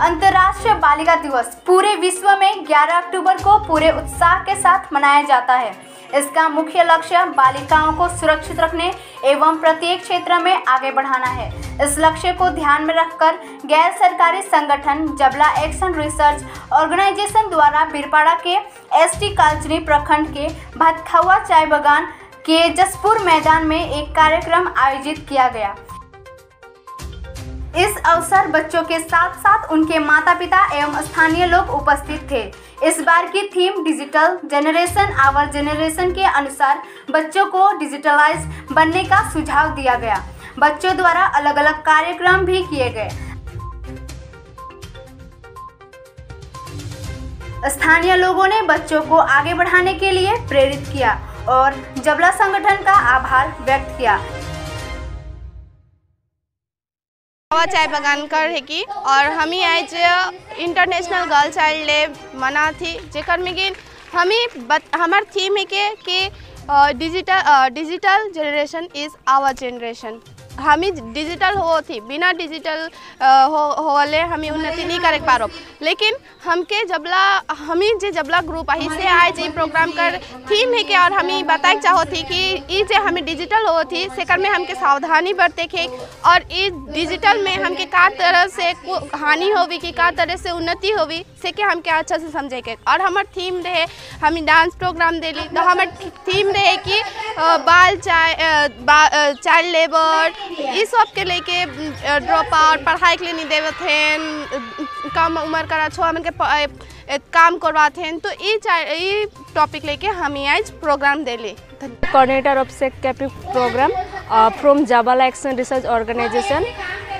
अंतर्राष्ट्रीय बालिका दिवस पूरे विश्व में 11 अक्टूबर को पूरे उत्साह के साथ मनाया जाता है। इसका मुख्य लक्ष्य बालिकाओं को सुरक्षित रखने एवं प्रत्येक क्षेत्र में आगे बढ़ाना है। इस लक्ष्य को ध्यान में रखकर गैर सरकारी संगठन जबला एक्शन रिसर्च ऑर्गेनाइजेशन द्वारा बीरपाड़ा के एसटी कालचनी प्रखंड के भतखवा चाय बागान के जसपुर मैदान में एक कार्यक्रम आयोजित किया गया। इस अवसर बच्चों के साथ साथ उनके माता पिता एवं स्थानीय लोग उपस्थित थे। इस बार की theme digital generation our generation के अनुसार बच्चों को डिजिटलाइज बनने का सुझाव दिया गया। बच्चों द्वारा अलग अलग कार्यक्रम भी किए गए। स्थानीय लोगों ने बच्चों को आगे बढ़ाने के लिए प्रेरित किया और जबला संगठन का आभार व्यक्त किया। चाय बागान कर है कि और हमी आज इंटरनेशनल गर्ल चाइल्ड डे मना थी जेकर में कि हमार थीम है कि digital generation is our generation. हमी डिजिटल हो थी बिना डिजिटल होले हमें उन्नति नहीं कर पा रहे, लेकिन हमके हमी जे जबला ग्रुप आई से आज ये प्रोग्राम कर थीम है कि और हमें बताए चाहो थी कि ये जे हमें डिजिटल हो थी सेकर में हमके सावधानी बरते के और इस डिजिटल में हमके का तरह से हानि होवी कि का तरह से उन्नति होवी से के हमके अच्छा से समझे के। और हमार थीम रहे हम डांस प्रोग्राम देली तो हमार थीम रहे कि चाइल्ड लेबर इस सब के लेके ड्रॉप आउट पढ़ाई के लिए नहीं देवत हैं, कम उम्र का छो हमन के काम करवाते हैं। तो ये टॉपिक लेके हम आज प्रोग्राम देली। कोऑर्डिनेटर ऑफ सेक capping program from Jabla action research organisation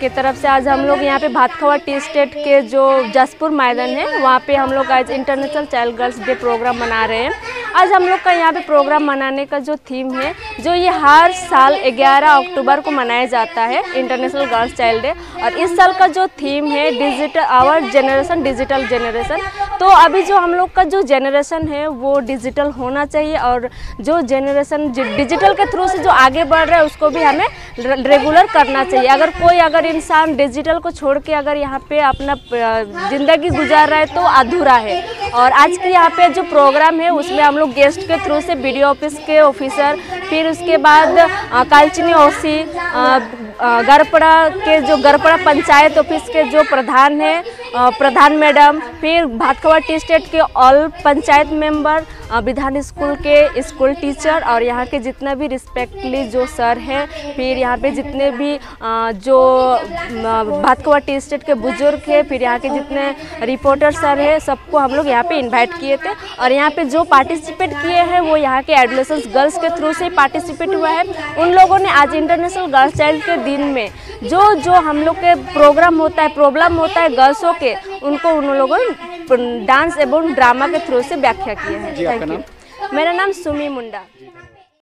की तरफ से आज हम लोग यहाँ पे भतखवा टी स्टेट के जो जसपुर मैदान है वहाँ पे हम लोग आज international child girls day program मना रहे हैं। आज हम लोग का यहाँ पे प्रोग्राम मनाने का जो थीम है जो ये हर साल 11 अक्टूबर को मनाया जाता है इंटरनेशनल गर्ल्स चाइल्ड डे, और इस साल का जो थीम है digital our generation digital generation. तो अभी जो हम लोग का जो जनरेशन है वो डिजिटल होना चाहिए और जो जनरेशन डिजिटल के थ्रू से जो आगे बढ़ रहा है उसको भी हमें रेगुलर करना चाहिए। अगर इंसान डिजिटल को छोड़ के अगर यहाँ पे अपना ज़िंदगी गुजार रहा है तो अधूरा है। और आज के यहाँ पे जो प्रोग्राम है उसमें हम लोग गेस्ट के थ्रू से बीडीओ ऑफिस के ऑफिसर, फिर उसके बाद कालचनी ओसी, गरपड़ा पंचायत ऑफिस के जो प्रधान है प्रधान मैडम, फिर भतखवा टी स्टेट के ऑल पंचायत मेंबर, विधान स्कूल के स्कूल टीचर और यहाँ के जितना भी रिस्पेक्टली जो सर हैं, फिर यहाँ पे जितने भी जो भतखवा टी स्टेट के बुजुर्ग हैं, फिर यहाँ के जितने रिपोर्टर सर हैं, सबको हम लोग यहाँ पे इनवाइट किए थे। और यहाँ पे जो पार्टिसिपेट किए हैं वो यहाँ के एडोलेसेंस गर्ल्स के थ्रू से पार्टिसिपेट हुआ है। उन लोगों ने आज इंटरनेशनल गर्ल्स चाइल्ड के दिन में जो हम लोग के प्रोग्राम होता है प्रॉब्लम होता है गर्ल्सों के, उनको उन लोगों ने डांस एवं ड्रामा के थ्रू से व्याख्या किया है। Thank you. मेरा नाम सुमी मुंडा।